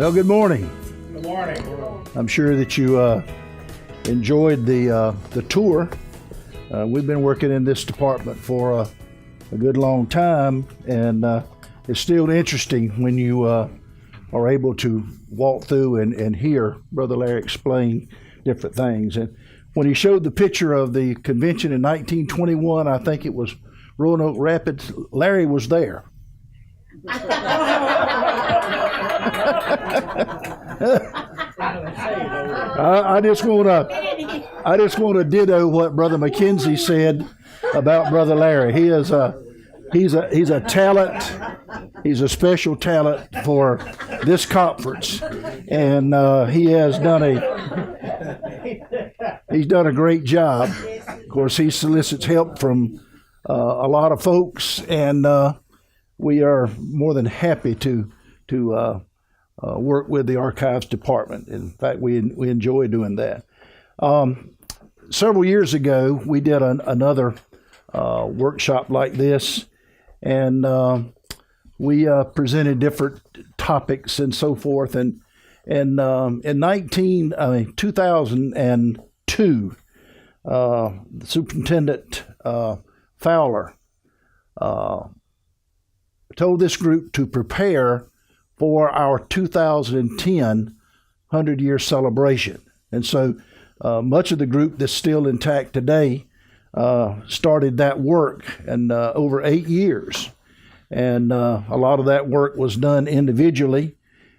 Well, good morning. Good morning. I'm sure that you enjoyed the tour. We've been working in this department for a good long time, and it's still interesting when you are able to walk through and hear Brother Larry explain different things. And when he showed the picture of the convention in 1921, I think it was Roanoke Rapids, Larry was there. I just want to ditto what Brother McKenzie said about Brother Larry. He's a talent. He's a special talent for this conference, and he's done a great job. Of course, he solicits help from a lot of folks, and we are more than happy to work with the archives department. In fact, we enjoy doing that. Several years ago, we did another workshop like this, and we presented different topics and so forth. And in 2002, Superintendent Fowler told this group to prepare for our 2010 100-year celebration. And so much of the group that's still intact today started that work in over 8 years. And a lot of that work was done individually.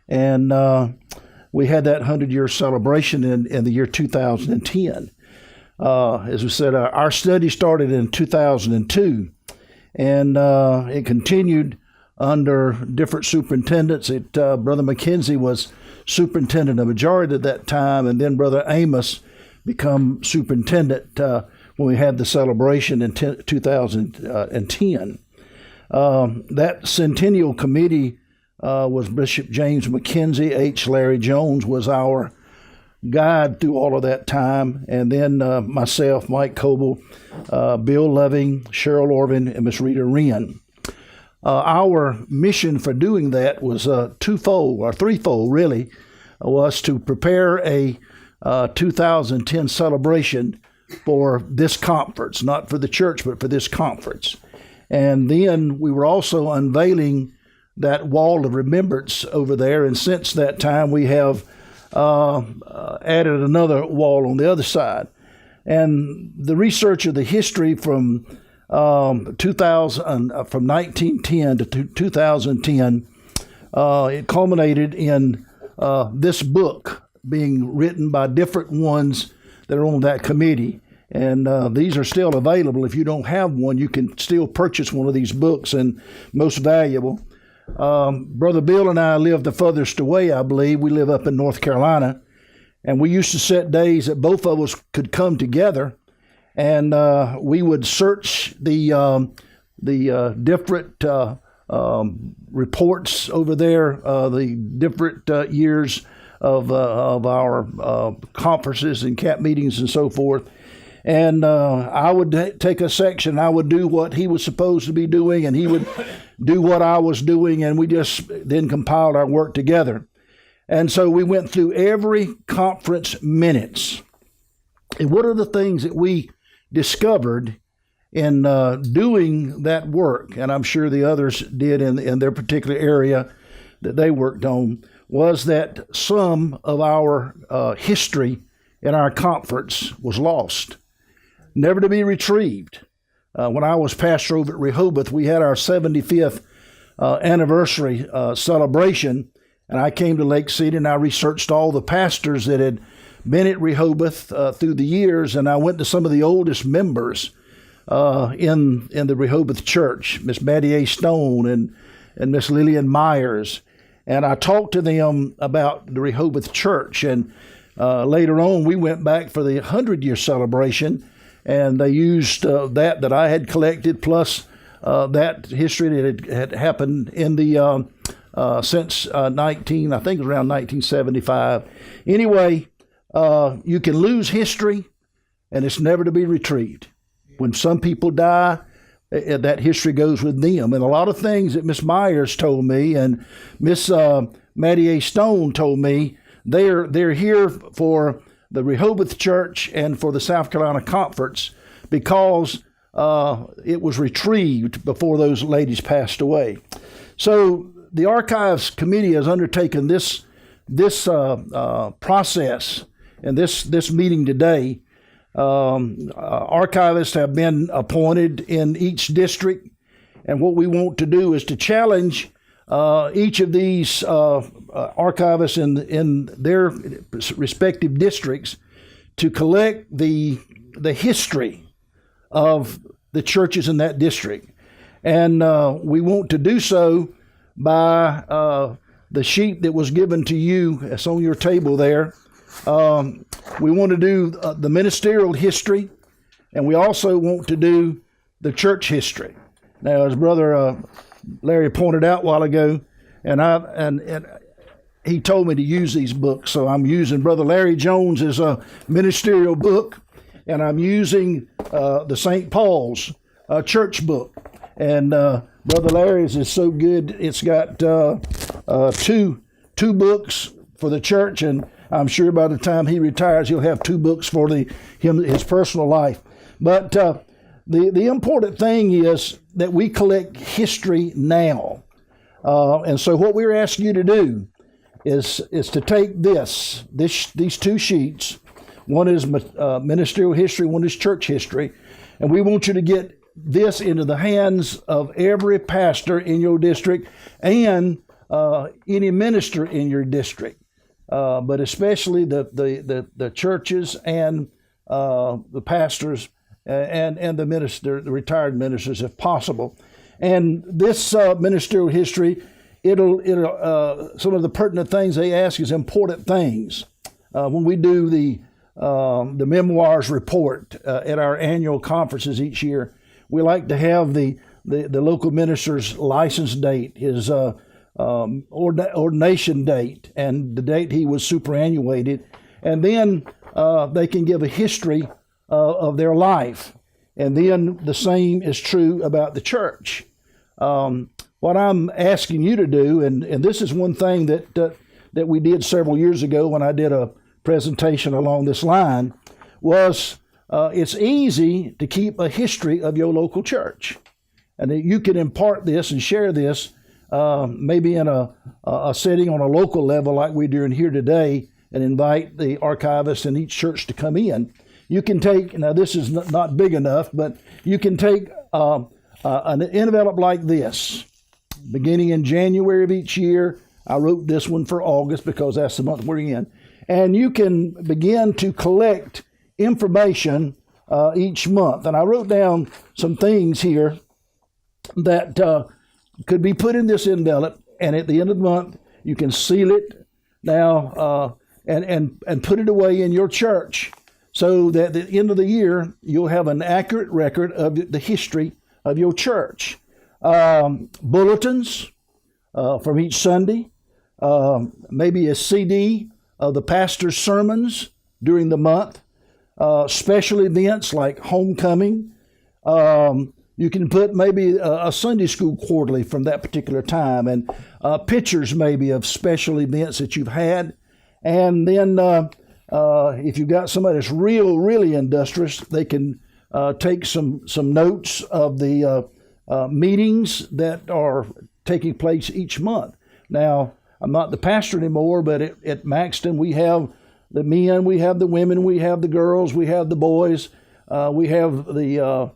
And we had that 100-year celebration in the year 2010. As we said, our study started in 2002, and it continued under different superintendents. Brother McKenzie was superintendent a majority of that time, and then Brother Amos become superintendent when we had the celebration in 2010. That centennial committee was Bishop James McKenzie. H. Larry Jones was our guide through all of that time, and then myself, Mike Coble, Bill Loving, Cheryl Orvin, and Miss Rita Wren. Our mission for doing that was twofold, or threefold really, was to prepare a 2010 celebration for this conference, not for the church, but for this conference. And then we were also unveiling that wall of remembrance over there, and since that time we have added another wall on the other side. And the research of the history from 1910 to 2010, it culminated in this book being written by different ones that are on that committee. And these are still available. If you don't have one, you can still purchase one of these books, and most valuable. Brother Bill and I live the furthest away, I believe. We live up in North Carolina, and we used to set days that both of us could come together, and we would search the different reports over there, the different years of our conferences and camp meetings and so forth. And I would take a section, I would do what he was supposed to be doing, and he would do what I was doing, and we just then compiled our work together. And so we went through every conference minutes. And what are the things that we discovered in doing that work, and I'm sure the others did in their particular area that they worked on, was that some of our history in our conference was lost, never to be retrieved. When I was pastor over at Rehoboth, we had our 75th anniversary celebration, and I came to Lake City and I researched all the pastors that had been at Rehoboth through the years, and I went to some of the oldest members in the Rehoboth church, Miss Maddie A. Stone and Miss Lillian Myers, and I talked to them about the Rehoboth church. And later on, we went back for the 100-year celebration, and they used that I had collected, plus that history that had happened in the since I think it was around 1975. Anyway, you can lose history, and it's never to be retrieved. When some people die, that history goes with them. And a lot of things that Miss Myers told me, and Miss Mattie A. Stone told me they're here for the Rehoboth Church and for the South Carolina Conference because it was retrieved before those ladies passed away. So the Archives Committee has undertaken this process and this meeting today. Archivists have been appointed in each district, and what we want to do is to challenge each of these archivists in their respective districts to collect the history of the churches in that district. And we want to do so by the sheet that was given to you. It's on your table there. We want to do the ministerial history, and we also want to do the church history. Now, as Brother Larry pointed out a while ago, and he told me to use these books, so I'm using Brother Larry Jones's ministerial book, and I'm using the St. Paul's church book. And Brother Larry's is so good; it's got two books for the church, and I'm sure by the time he retires, he'll have 2 books for his personal life. But the important thing is that we collect history now. And so what we're asking you to do is to take these 2 sheets. One is ministerial history, one is church history. And we want you to get this into the hands of every pastor in your district and any minister in your district. But especially the churches and the pastors and the retired ministers, if possible. And this ministerial history, it'll some of the pertinent things they ask is important things. When we do the memoirs report at our annual conferences each year, we like to have the local minister's license date, his ordination date, and the date he was superannuated, and then they can give a history of their life. And then the same is true about the church. What I'm asking you to do, and this is one thing that we did several years ago when I did a presentation along this line, was it's easy to keep a history of your local church. And that you can impart this and share this maybe in a setting on a local level like we're doing here today, and invite the archivists in each church to come in. You can take, now this is not big enough, but you can take an envelope like this. Beginning in January of each year, I wrote this one for August because that's the month we're in. And you can begin to collect information each month. And I wrote down some things here that could be put in this envelope, and at the end of the month, you can seal it now and put it away in your church, so that at the end of the year, you'll have an accurate record of the history of your church. Bulletins from each Sunday, maybe a CD of the pastor's sermons during the month, special events like homecoming. You can put maybe a Sunday school quarterly from that particular time, and pictures maybe of special events that you've had. And then if you've got somebody that's really industrious, they can take some notes of the meetings that are taking place each month. Now, I'm not the pastor anymore, but at Maxton we have the men, we have the women, we have the girls, we have the boys, we have the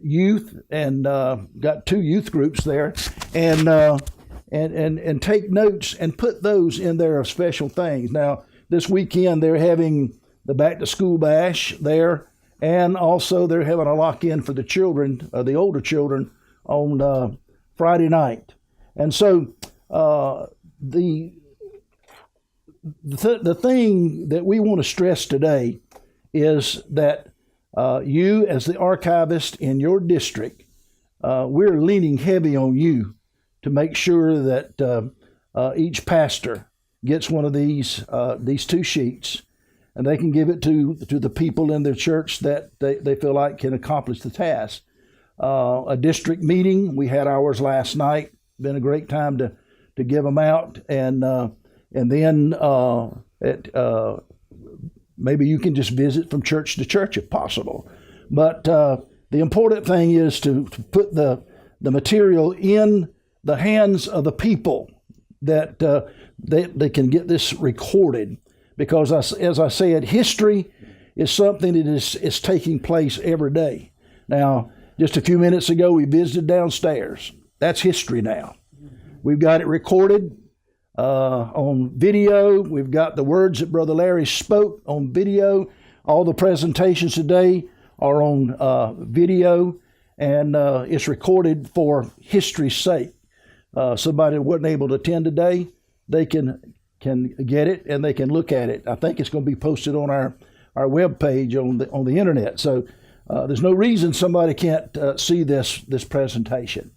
youth, and got 2 youth groups there, and take notes and put those in there of special things. Now, this weekend they're having the back to school bash there, and also they're having a lock-in for the children, the older children, on Friday night. And so the thing that we want to stress today is that you, as the archivist in your district, we're leaning heavy on you to make sure that each pastor gets one of these 2 sheets, and they can give it to the people in their church that they feel like can accomplish the task. A district meeting, we had ours last night. Been a great time to to give them out, and then maybe you can just visit from church to church if possible. But the important thing is to put the material in the hands of the people, that they can get this recorded, because as I said, history is something that is taking place every day. Now, just a few minutes ago, we visited downstairs. That's history now. We've got it recorded on video. We've got the words that Brother Larry spoke on video. All the presentations today are on video, and it's recorded for history's sake. Somebody that wasn't able to attend today, they can get it and they can look at it. I think it's going to be posted on our web page on the internet. So there's no reason somebody can't see this presentation.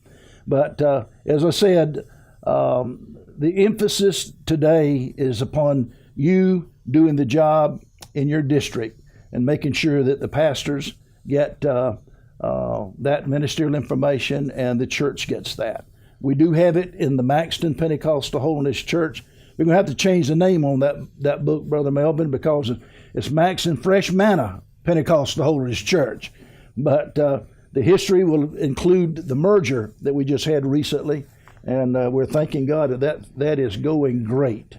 But as I said, the emphasis today is upon you doing the job in your district and making sure that the pastors get that ministerial information and the church gets that. We do have it in the Maxton Pentecostal Holiness Church. We're going to have to change the name on that book, Brother Melvin, because it's Maxton Fresh Manna Pentecostal Holiness Church. But the history will include the merger that we just had recently, and we're thanking God that is going great.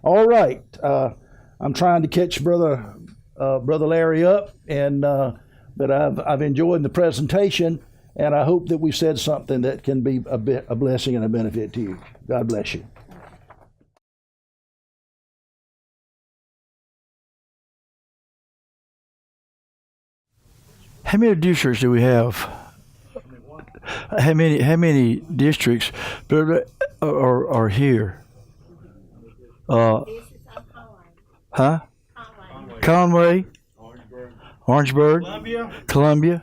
All right. I'm trying to catch Brother Larry up, but I've enjoyed the presentation, and I hope that we said something that can be a blessing and a benefit to you. God bless you. How many districts do we have? How many districts are here? Conway, Orangeburg, Columbia.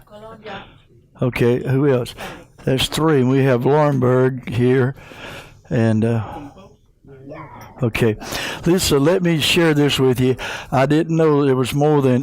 Okay, who else? That's 3, and we have Laurinburg here, and okay. Lisa, let me share this with you. I did not know there was more than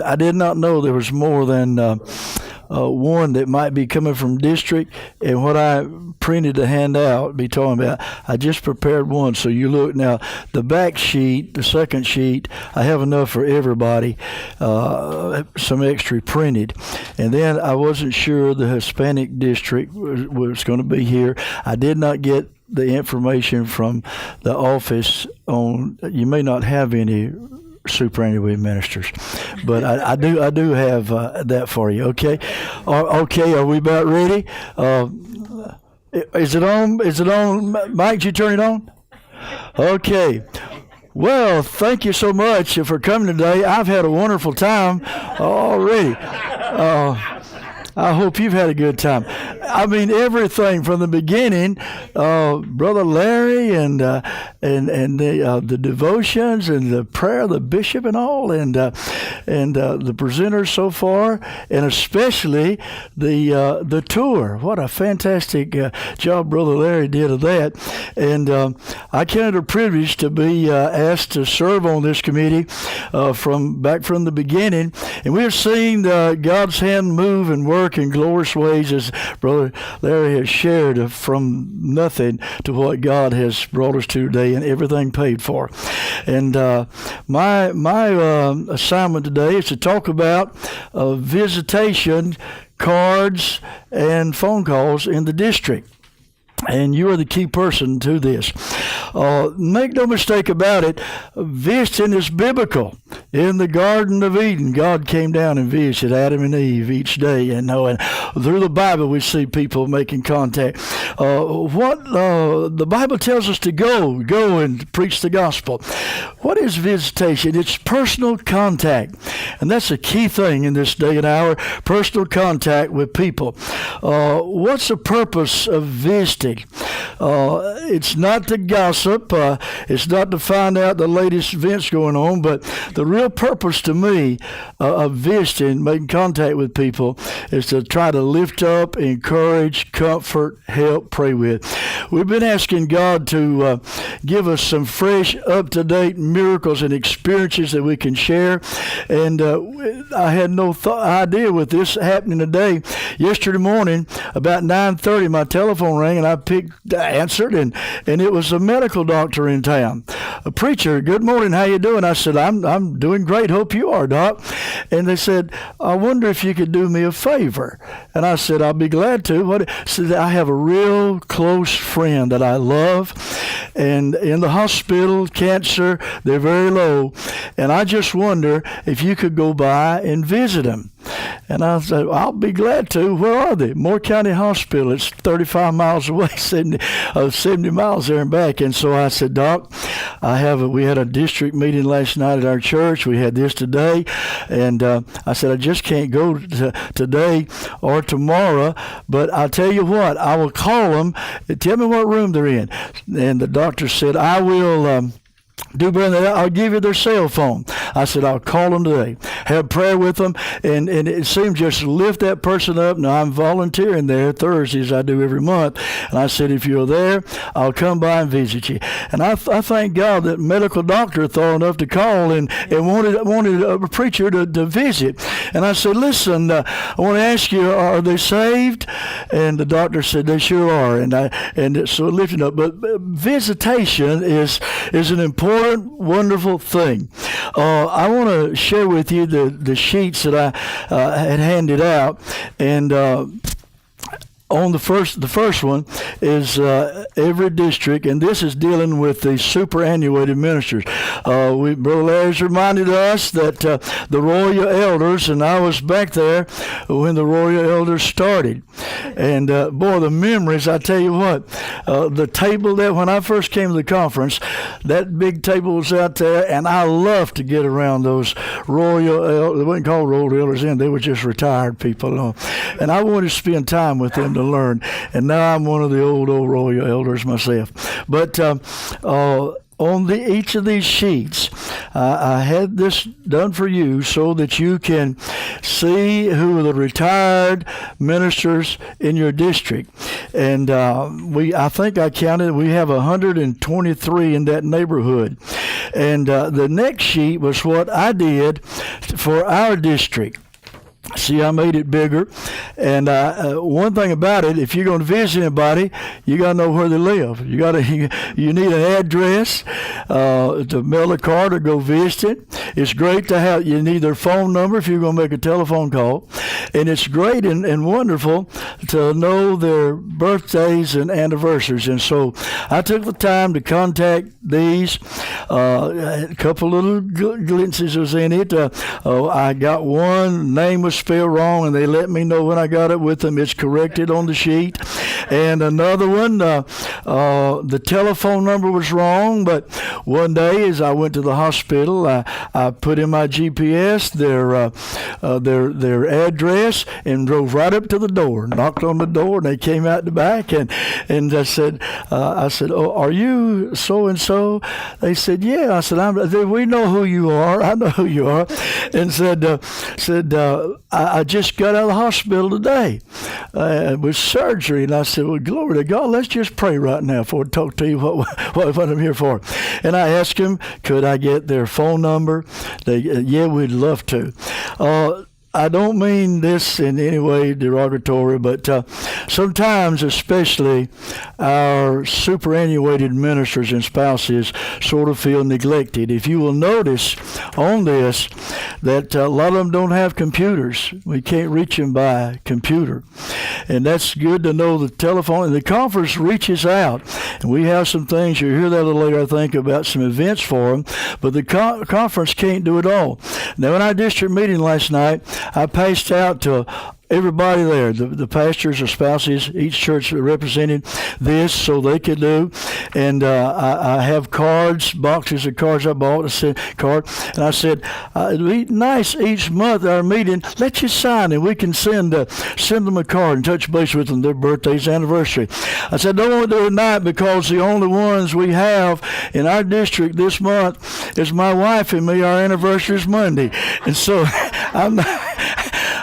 one that might be coming from district, and what I printed to hand out, be talking about, I just prepared one. So you look now, the back sheet, the second sheet, I have enough for everybody, some extra printed. And then I wasn't sure the Hispanic district was going to be here. I did not get the information from the office on, you may not have any superannuated ministers, but I do have that for you. Okay, okay. Are we about ready? Is it on? Mike, did you turn it on? Okay. Well, thank you so much for coming today. I've had a wonderful time already. I hope you've had a good time. I mean, everything from the beginning, Brother Larry and the devotions and the prayer of the bishop and all, and the presenters so far, and especially the tour. What a fantastic job Brother Larry did of that. And I counted a privilege to be asked to serve on this committee from the beginning, and we've seen God's hand move and work in glorious ways, as Brother Larry has shared, from nothing to what God has brought us to today, and everything paid for. And my assignment today is to talk about visitation cards and phone calls in the district. And you are the key person to this. Make no mistake about it, visiting is biblical. In the Garden of Eden, God came down and visited Adam and Eve each day. And through the Bible, we see people making contact. The Bible tells us to go and preach the gospel. What is visitation? It's personal contact. And that's a key thing in this day and hour, personal contact with people. What's the purpose of visiting? It's not to gossip. It's not to find out the latest events going on, but the real purpose to me of visiting, making contact with people, is to try to lift up, encourage, comfort, help, pray with. We've been asking God to give us some fresh, up-to-date miracles and experiences that we can share. And I had no idea with this happening today. Yesterday morning, about 9:30, my telephone rang, and I answered, and it was a medical doctor in town. A preacher, good morning, how you doing? I said, I'm doing great, hope you are, Doc. And they said, I wonder if you could do me a favor. And I said, I'll be glad to. What? Said, I have a real close friend that I love, and in the hospital, cancer, they're very low, and I just wonder if you could go by and visit him. And I said, I'll be glad to. Where are they? Moore County Hospital. It's 35 miles away, 70 miles there and back. And so I said, Doc, we had a district meeting last night at our church. We had this today. And I said, I just can't go today or tomorrow. But I'll tell you what, I will call them. Tell me what room they're in. And the doctor said, I will... I'll give you their cell phone. I said, I'll call them today, have prayer with them, and it seemed just to lift that person up. Now, I'm volunteering there Thursdays, I do every month, and I said, if you're there, I'll come by and visit you. And I thank God that medical doctor thought enough to call and wanted a preacher to visit. And I said, listen, I want to ask you, are they saved? And the doctor said, they sure are. And so lifting up. But visitation is an important, wonderful thing. I want to share with you the sheets that I had handed out, and on the first one is every district, and this is dealing with the superannuated ministers. Brother Larry's reminded us that the Royal Elders, and I was back there when the Royal Elders started. And boy, the memories, I tell you what, the table there, when I first came to the conference, that big table was out there, and I loved to get around those Royal Elders. They weren't called Royal Elders then, they were just retired people. And I wanted to spend time with them to learn. And now I'm one of the old Royal Elders myself. But on each of these sheets, I had this done for you so that you can see who are the retired ministers in your district. And I think I counted, we have 123 in that neighborhood. And the next sheet was what I did for our district. See, I made it bigger. And one thing about it, if you're going to visit anybody, you got to know where they live. You need an address to mail a card or go visit it. It's great to have, you need their phone number if you're going to make a telephone call. And it's great and wonderful to know their birthdays and anniversaries. And so I took the time to contact these. A couple little glimpses was in it. I got one, name was spelled wrong, and they let me know when I got it with them. It's corrected on the sheet. And another one, the telephone number was wrong, but one day as I went to the hospital, I put in my GPS their address and drove right up to the door, knocked on the door, and they came out the back, and I said, oh, are you so-and-so? They said, yeah. I said, we know who you are. I know who you are. And said, I just got out of the hospital today with surgery. And I said, well, glory to God, let's just pray right now before I talk to you what I'm here for. And I asked him, could I get their phone number? Yeah, we'd love to. I don't mean this in any way derogatory, but sometimes, especially our superannuated ministers and spouses sort of feel neglected. If you will notice on this that a lot of them don't have computers. We can't reach them by computer. And that's good to know the telephone. And the conference reaches out. And we have some things, you'll hear that a little later, I think, about some events for them. But the conference can't do it all. Now, in our district meeting last night, I passed out to everybody there, the pastors or spouses, each church represented this so they could do. And I have cards, boxes of cards I bought, and I said, it'd be nice each month at our meeting, let you sign and we can send them a card and touch base with them, their birthday's anniversary. I said, don't want to do it tonight because the only ones we have in our district this month is my wife and me. Our anniversary is Monday. And so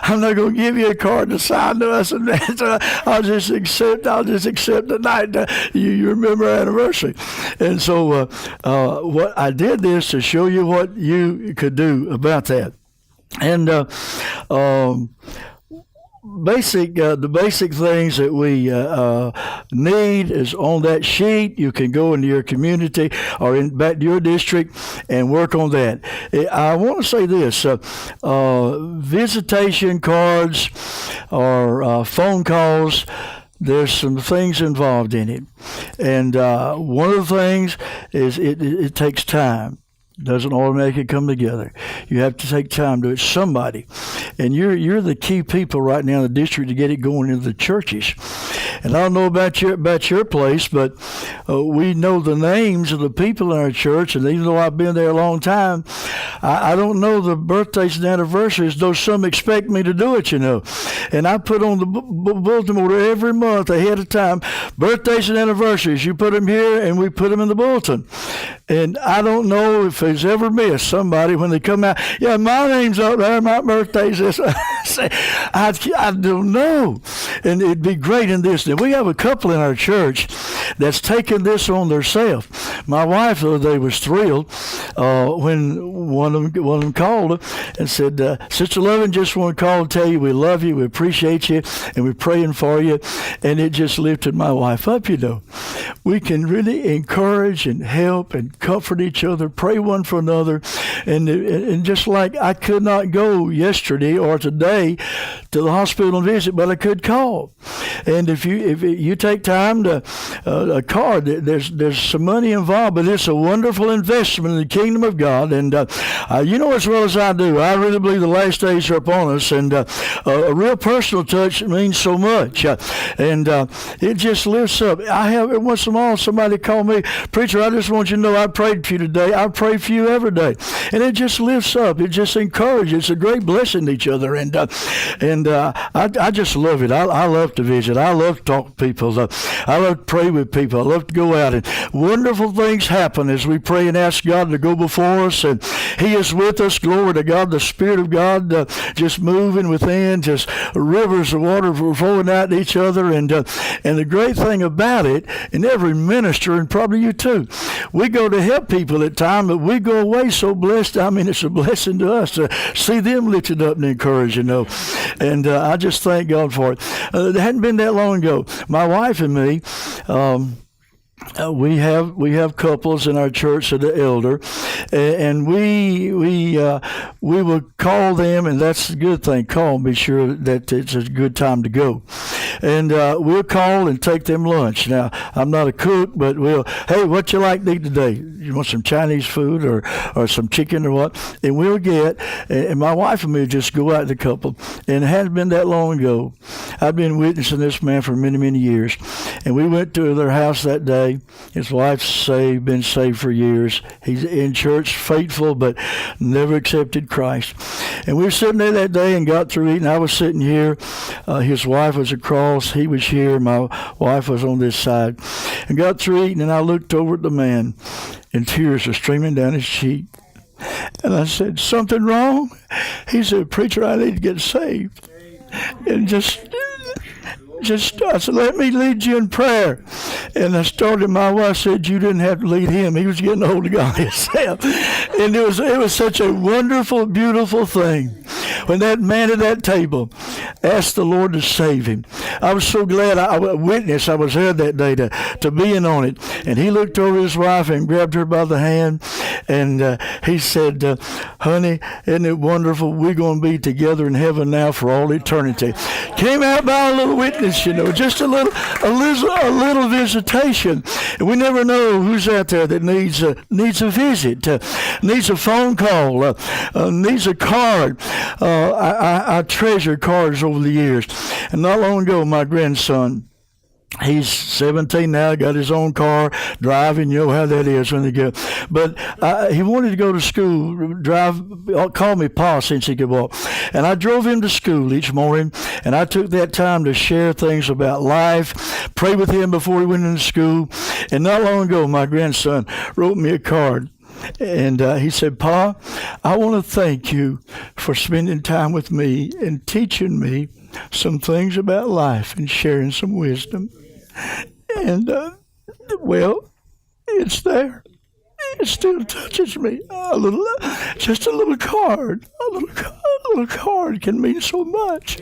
I'm not going to give you a card to sign to us, and so I'll just accept the night. You remember our anniversary. And so what I did this to show you what you could do about that. And the basic things that we need is on that sheet. You can go into your community or back to your district and work on that. I want to say this: visitation cards or phone calls. There's some things involved in it, and one of the things is it takes time. Doesn't automatically come together. You have to take time to it. Somebody, and you're the key people right now in the district to get it going into the churches. And I don't know about your place, but we know the names of the people in our church. And even though I've been there a long time, I don't know the birthdays and anniversaries, though some expect me to do it, And I put on the bulletin board every month ahead of time, birthdays and anniversaries. You put them here, and we put them in the bulletin. And I don't know if there's ever missed somebody when they come out. Yeah, my name's up there. My birthday's this. I don't know. And it'd be great in this. Now, we have a couple in our church that's taken this on themselves. My wife the other day was thrilled when one of them called her and said, Sister Lovin, just want to call and tell you we love you, we appreciate you, and we're praying for you. And it just lifted my wife up, We can really encourage and help and comfort each other, pray one for another. And just like I could not go yesterday or today to the hospital and visit, but I could call. And if you take time to a card, there's some money involved, but it's a wonderful investment in the kingdom of God. And you know as well as I do, I really believe the last days are upon us, and a real personal touch means so much. And it just lifts up. I have every once in a while somebody call me, preacher, I just want you to know I prayed for you today. I pray for you every day. And it just lifts up. It just encourages. It's a great blessing to each other. And I just love it. I love to visit. I love to talk to people. I love to pray with people. I love to go out. And wonderful things happen as we pray and ask God to go before us. And He is with us. Glory to God. The Spirit of God just moving within. Just rivers of water flowing out to each other. And the great thing about it, and every minister, and probably you too, we go to help people at times, but we go away so blessed. I mean, it's a blessing to us to see them lifted up and encouraged, And I just thank God for it. It hadn't been that long ago. My wife and me, we have couples in our church that are elder, and we will call them, and that's a good thing. Call and be sure that it's a good time to go, and we'll call and take them lunch. Now, I'm not a cook, but hey, what you like to eat today? You want some Chinese food or some chicken or what? And we'll get, and my wife and me just go out to the couple, and it hadn't been that long ago. I've been witnessing this man for many, many years, and we went to their house that day. His wife's been saved for years. He's in church, faithful, but never accepted Christ. And we were sitting there that day and got through eating. I was sitting here. His wife was across. He was here. My wife was on this side. And got through eating, and I looked over at the man, and tears were streaming down his cheek. And I said, something wrong? He said, preacher, I need to get saved. And just I said, let me lead you in prayer. And I started, my wife said, you didn't have to lead him. He was getting a hold of God himself. And it was such a wonderful, beautiful thing when that man at that table asked the Lord to save him. I was so glad I witnessed. I was there that day to be in on it. And he looked over his wife and grabbed her by the hand. And he said, honey, isn't it wonderful? We're going to be together in heaven now for all eternity. Came out by a little witness, just a little visitation. And we never know who's out there that needs a visit, needs a phone call, needs a card. I treasure cards over the years. And not long ago, my grandson, he's 17 now, got his own car, driving, you know how that is when they go. But he wanted to go to school, call me Pa since he could walk. And I drove him to school each morning, and I took that time to share things about life, pray with him before he went into school. And not long ago, my grandson wrote me a card. And he said, Pa, I want to thank you for spending time with me and teaching me some things about life and sharing some wisdom. And, well, it's there. It still touches me. Just a little card. A little card can mean so much.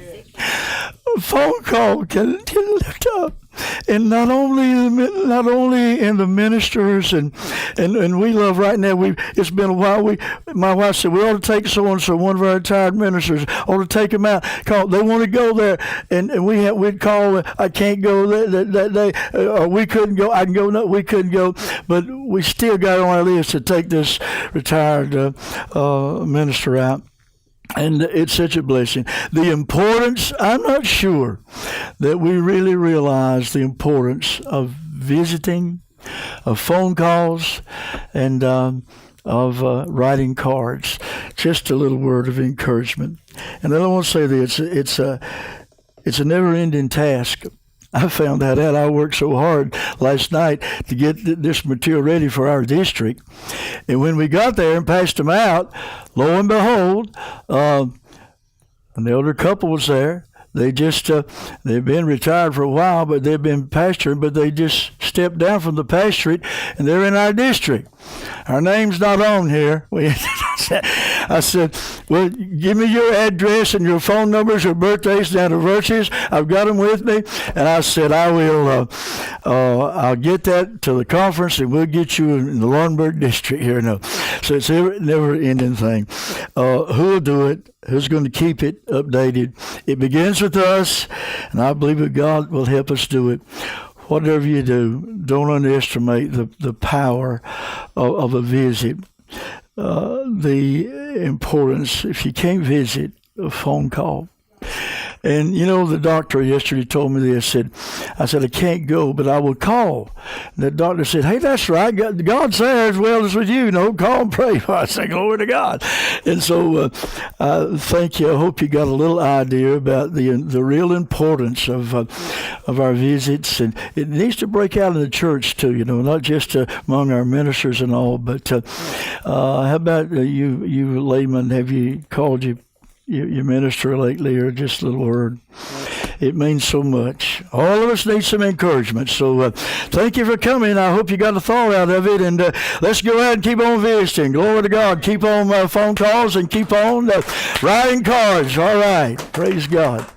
A phone call can lift up. And not only in the ministers and we love right now. It's been a while. My wife said we ought to take so and so, one of our retired ministers, ought to take them out. They want to go there, and we'd call. I can't go that day, or we couldn't go. I can go. No, we couldn't go, but we still got on our list to take this retired minister out. And it's such a blessing. The importance, I'm not sure that we really realize the importance of visiting, of phone calls, and of writing cards. Just a little word of encouragement. And I don't want to say this, it's a never-ending task. I found that out. I worked so hard last night to get this material ready for our district. And when we got there and passed them out, lo and behold, an elder couple was there. They just, they've been retired for a while, but they've been pastoring, but they just stepped down from the pastorate, and they're in our district. Our name's not on here. I said, well, give me your address and your phone numbers, your birthdays and anniversaries. I've got them with me. And I said, I'll get that to the conference, and we'll get you in the Laurinburg district here. No. So it's a never-ending thing. Who'll do it? Who's going to keep it updated? It begins with us, and I believe that God will help us do it. Whatever you do, don't underestimate the power of a visit. The importance, if you can't visit, a phone call. And, the doctor yesterday told me this. I said, I can't go, but I will call. And the doctor said, hey, that's right. God's there as well as with you. Call and pray. I said, glory to God. And so thank you. I hope you got a little idea about the real importance of our visits. And it needs to break out in the church, too, not just among our ministers and all. But how about you laymen? Have you called your minister lately, or just a little word? It means so much. All of us need some encouragement. So thank you for coming. I hope you got a thought out of it. And let's go ahead and keep on visiting. Glory to God. Keep on phone calls and keep on writing cards. All right. Praise God.